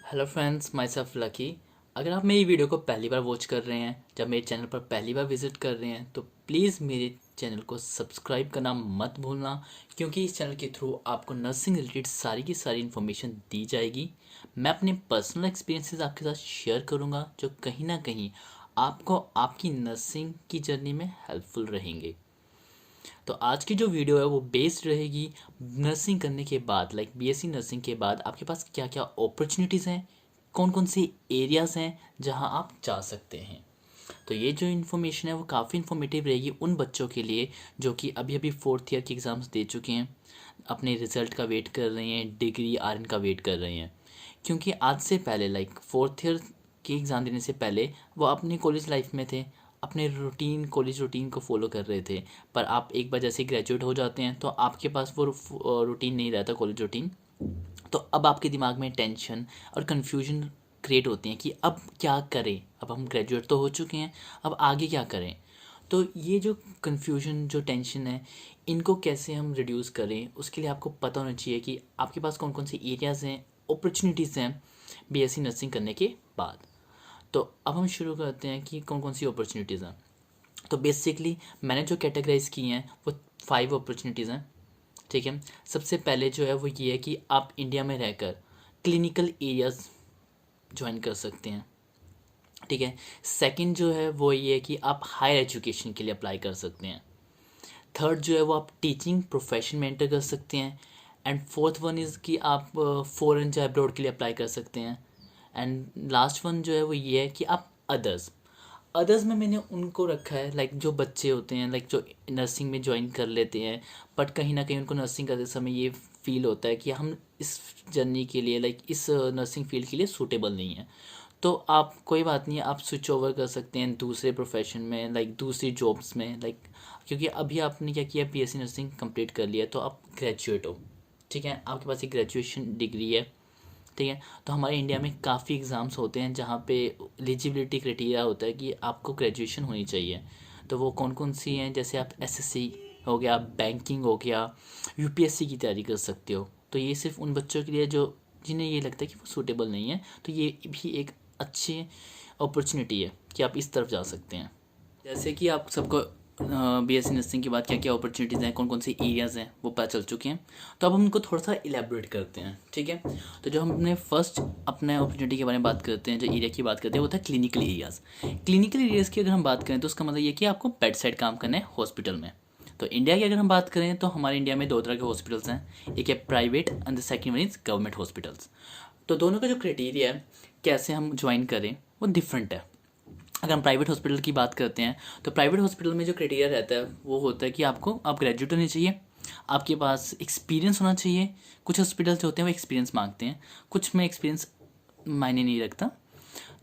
Hello friends, my self lucky. अगर आप मेरी वीडियो को पहली बार वॉच कर रहे हैं, जब मेरे चैनल पर पहली बार विजिट कर रहे हैं, तो प्लीज़ मेरे चैनल को सब्सक्राइब करना मत भूलना, क्योंकि इस चैनल के थ्रू आपको नर्सिंग रिलेटेड सारी की सारी इन्फॉर्मेशन दी जाएगी। मैं अपने पर्सनल एक्सपीरियंसेस आपके साथ शेयर करूँगा, जो कहीं ना कहीं आपको आपकी नर्सिंग की जर्नी में हेल्पफुल रहेंगे। तो आज की जो वीडियो है वो बेस्ड रहेगी नर्सिंग करने के बाद, लाइक बीएससी नर्सिंग के बाद आपके पास क्या क्या अपॉर्चुनिटीज़ हैं, कौन कौन से एरियाज़ हैं जहां आप जा सकते हैं। तो ये जो इन्फॉर्मेशन है वो काफ़ी इन्फॉर्मेटिव रहेगी उन बच्चों के लिए जो कि अभी अभी फोर्थ ईयर के एग्ज़ाम्स दे चुके हैं, अपने रिज़ल्ट का वेट कर रहे हैं, डिग्री आरएन का वेट कर रहे हैं। क्योंकि आज से पहले, लाइक फोर्थ ईयर के एग्ज़ाम देने से पहले, वो अपनी कॉलेज लाइफ में थे, अपने रूटीन कॉलेज रूटीन को फॉलो कर रहे थे। पर आप एक बार जैसे ग्रेजुएट हो जाते हैं तो आपके पास वो रूटीन नहीं रहता, कॉलेज रूटीन। तो अब आपके दिमाग में टेंशन और कन्फ्यूजन क्रिएट होती हैं कि अब क्या करें, अब हम ग्रेजुएट तो हो चुके हैं, अब आगे क्या करें। तो ये जो कन्फ्यूजन, जो टेंशन है, इनको कैसे हम रिड्यूस करें, उसके लिए आपको पता होना चाहिए कि आपके पास कौन कौन से एरियाज़ हैं, अपॉर्चुनिटीज़ हैं बीएससी नर्सिंग करने के बाद। तो अब हम शुरू करते हैं कि कौन कौन सी अपॉर्चुनिटीज़ हैं। तो बेसिकली मैंने जो कैटेगराइज की हैं वो 5 अपॉर्चुनिटीज़ हैं। ठीक है, सबसे पहले जो है वो ये है कि आप इंडिया में रहकर क्लिनिकल एरियाज़ ज्वाइन कर सकते हैं। ठीक है, सेकंड जो है वो ये है कि आप हायर एजुकेशन के लिए अप्लाई कर सकते हैं। थर्ड जो है वो आप टीचिंग प्रोफेशन में एंटर कर सकते हैं। एंड फोर्थ वन इज़ कि आप फॉरेन या अब्रॉड के लिए अप्लाई कर सकते हैं। एंड लास्ट वन जो है वो ये है कि आप अदर्स अदर्स में मैंने उनको रखा है, लाइक जो बच्चे होते हैं, लाइक जो नर्सिंग में ज्वाइन कर लेते हैं, बट कहीं ना कहीं उनको नर्सिंग करते समय ये फील होता है कि हम इस जर्नी के लिए, लाइक इस नर्सिंग फील्ड के लिए सूटेबल नहीं है। तो आप कोई बात नहीं है, आप स्विच ओवर कर सकते हैं दूसरे प्रोफेशन में, लाइक दूसरी जॉब्स में, लाइक क्योंकि अभी आपने क्या किया, बीएससी नर्सिंग कंप्लीट कर लिया तो आप ग्रेजुएट हो। ठीक है, आपके पास एक ग्रेजुएशन डिग्री है। ठीक है, तो हमारे इंडिया में काफ़ी एग्ज़ाम्स होते हैं जहाँ पे एलिजिबिलिटी क्राइटेरिया होता है कि आपको ग्रेजुएशन होनी चाहिए। तो वो कौन कौन सी हैं, जैसे आप एसएससी हो गया, बैंकिंग हो गया, यूपीएससी की तैयारी कर सकते हो। तो ये सिर्फ उन बच्चों के लिए जो जिन्हें ये लगता है कि वो सूटेबल नहीं है, तो ये भी एक अच्छी अपॉर्चुनिटी है कि आप इस तरफ जा सकते हैं। जैसे कि आप सबको बीएससी नर्सिंग के बाद क्या क्या अपॉर्चुनिटीज़ हैं, कौन कौन से एरियाज़ हैं, वो पता चल चुके हैं। तो अब हम उनको थोड़ा सा इलेबोरेट करते हैं। ठीक है, तो जो हमने फर्स्ट अपने अपॉर्चुनिटी के बारे में बात करते हैं, जो एरिया की बात करते हैं, वो था क्लिनिकल एरियाज़। क्लिनिकल एरियाज़ की अगर हम बात करें तो उसका मतलब ये कि आपको बेड साइड काम करना है हॉस्पिटल में। तो इंडिया की अगर हम बात करें तो हमारे इंडिया में 2 तरह के हॉस्पिटल्स हैं, एक है private and the second one is government hospitals. तो दोनों का जो क्राइटेरिया है कैसे हम ज्वाइन करें वो डिफरेंट है। अगर हम प्राइवेट हॉस्पिटल की बात करते हैं तो प्राइवेट हॉस्पिटल में जो क्राइटेरिया रहता है वो होता है कि आप ग्रेजुएट होने चाहिए, आपके पास एक्सपीरियंस होना चाहिए। कुछ हॉस्पिटल्स होते हैं वो एक्सपीरियंस मांगते हैं, कुछ में एक्सपीरियंस मायने नहीं रखता।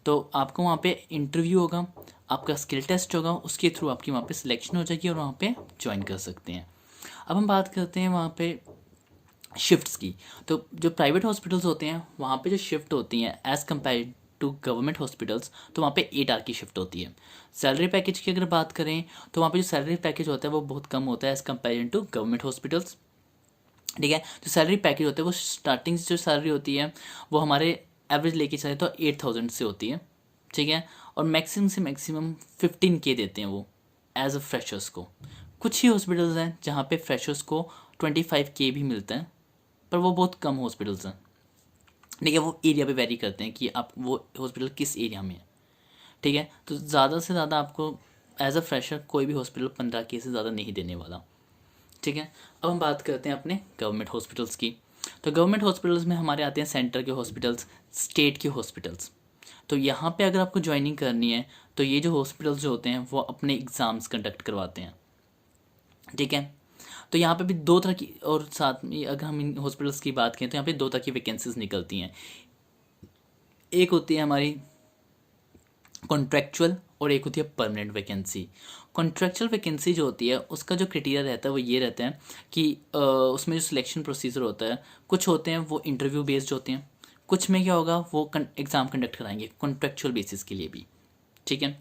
तो आपको वहाँ पे इंटरव्यू होगा, आपका स्किल टेस्ट होगा, उसके थ्रू आपकी वहाँ पे सिलेक्शन हो जाएगी और वहाँ पे ज्वाइन कर सकते हैं। अब हम बात करते हैं वहाँ पे शिफ्ट्स की। तो जो प्राइवेट हॉस्पिटल्स होते हैं वहाँ पे जो शिफ्ट होती हैं as compare to government hospitals, तो वहाँ पे 8 आवर की शिफ्ट होती है। सैलरी पैकेज की अगर बात करें तो वहाँ पे जो सैलरी पैकेज होता है वो बहुत कम होता है as compare to government hospitals. ठीक है, जो सैलरी पैकेज होता है वो स्टार्टिंग जो सैलरी होती है वो हमारे एवरेज लेके चले तो 8,000 से होती है। ठीक है, और मैक्सिमम से मैक्सिमम 15K देते हैं वो एज अ फ्रेशर्स को। कुछ ही हॉस्पिटल्स हैं जहाँ पे फ्रेशर्स को 25K भी मिलता है, पर वो बहुत कम हॉस्पिटल्स हैं। ठीक है, वो एरिया पे वेरी करते हैं कि आप वो हॉस्पिटल किस एरिया में है। ठीक है, तो ज़्यादा से ज़्यादा आपको एज अ फ्रेशर कोई भी हॉस्पिटल 15K से ज़्यादा नहीं देने वाला। ठीक है, अब हम बात करते हैं अपने गवर्नमेंट हॉस्पिटल्स की। तो गवर्नमेंट हॉस्पिटल्स में हमारे आते हैं सेंटर के हॉस्पिटल्स, स्टेट के हॉस्पिटल्स। तो यहाँ पे अगर आपको ज्वाइनिंग करनी है तो ये जो हॉस्पिटल्स जो होते हैं वो अपने एग्ज़ाम्स कंडक्ट करवाते हैं। ठीक है, तो यहाँ पे भी 2 तरह की, और साथ में अगर हम इन हॉस्पिटल्स की बात करें तो यहाँ पे 2 तरह की वैकेंसीज निकलती हैं। एक होती है हमारी कॉन्ट्रेक्चुअल और एक होती है परमानेंट वैकेंसी। कॉन्ट्रेक्चुअल वैकेंसी जो होती है उसका जो क्राइटेरिया रहता है वो ये रहता है कि उसमें जो सिलेक्शन प्रोसीजर होता है, कुछ होते हैं वो इंटरव्यू बेस्ड होते हैं, कुछ में क्या होगा वो एग्ज़ाम कंडक्ट कराएंगे कॉन्ट्रेक्चुअल बेसिस के लिए भी। ठीक है,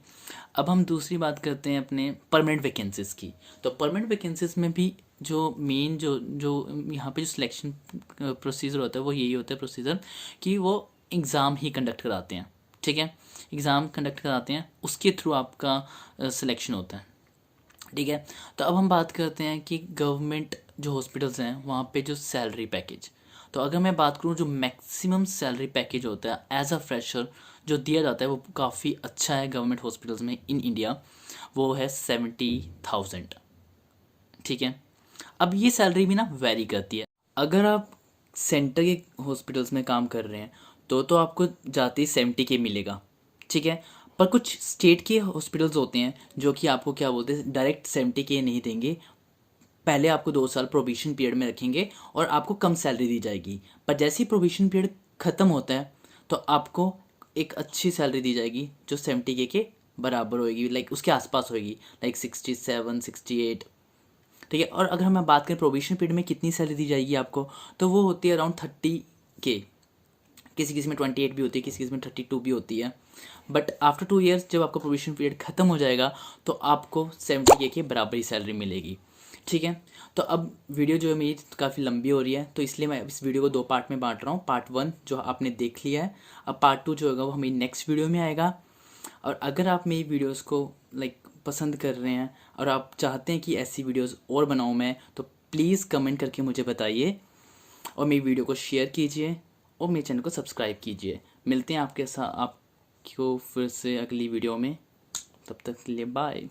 अब हम दूसरी बात करते हैं अपने परमानेंट वैकेंसीज़ की। तो परमानेंट वैकेंसीज़ में भी जो मेन जो जो यहाँ पे जो सिलेक्शन प्रोसीजर होता है वो यही होता है प्रोसीजर कि वो एग्ज़ाम ही कंडक्ट कराते हैं, ठीक है, एग्ज़ाम कंडक्ट कराते हैं, उसके थ्रू आपका सिलेक्शन होता है, ठीक है। तो अब हम बात करते हैं कि गवर्नमेंट जो हॉस्पिटल्स हैं वहाँ पे जो सैलरी पैकेज, तो अगर मैं बात करूँ जो मैक्सिमम सैलरी पैकेज होता है एज अ फ्रेशर जो दिया जाता है वो काफ़ी अच्छा है गवर्नमेंट हॉस्पिटल्स में इन इंडिया, वो है 70,000, ठीक है। अब ये सैलरी भी ना वेरी करती है। अगर आप सेंटर के हॉस्पिटल्स में काम कर रहे हैं तो आपको जाते ही 70K मिलेगा, ठीक है। पर कुछ स्टेट के हॉस्पिटल्स होते हैं जो कि आपको क्या बोलते हैं डायरेक्ट 70K नहीं देंगे, पहले आपको 2 साल प्रोविशन पीरियड में रखेंगे और आपको कम सैलरी दी जाएगी, पर जैसे ही प्रोविशन पीरियड ख़त्म होता है तो आपको एक अच्छी सैलरी दी जाएगी जो 70K के बराबर होएगी, लाइक उसके आसपास होएगी, लाइक 67, 68, ठीक है। और अगर हम बात करें प्रोविशन पीरियड में कितनी सैलरी दी जाएगी आपको, तो वो होती है अराउंड 30K, किसी किसी में 28 भी होती है, किसी किसी में 32 भी होती है। बट आफ्टर 2 ईयर्स जब आपका प्रोविशन पीरियड ख़त्म हो जाएगा तो आपको 70K के बराबर ही सैलरी मिलेगी, ठीक है। तो अब वीडियो जो है मेरी काफ़ी लंबी हो रही है, तो इसलिए मैं इस वीडियो को 2 पार्ट में बांट रहा हूँ। पार्ट 1 जो आपने देख लिया है, अब पार्ट 2 जो होगा वो हमें नेक्स्ट वीडियो में आएगा। और अगर आप मेरी वीडियोस को लाइक पसंद कर रहे हैं और आप चाहते हैं कि ऐसी वीडियोस और बनाऊं मैं, तो प्लीज़ कमेंट करके मुझे बताइए और मेरी वीडियो को शेयर कीजिए और मेरे चैनल को सब्सक्राइब कीजिए। मिलते हैं आपके साथ आपको फिर से अगली वीडियो में, तब तक के लिए बाय।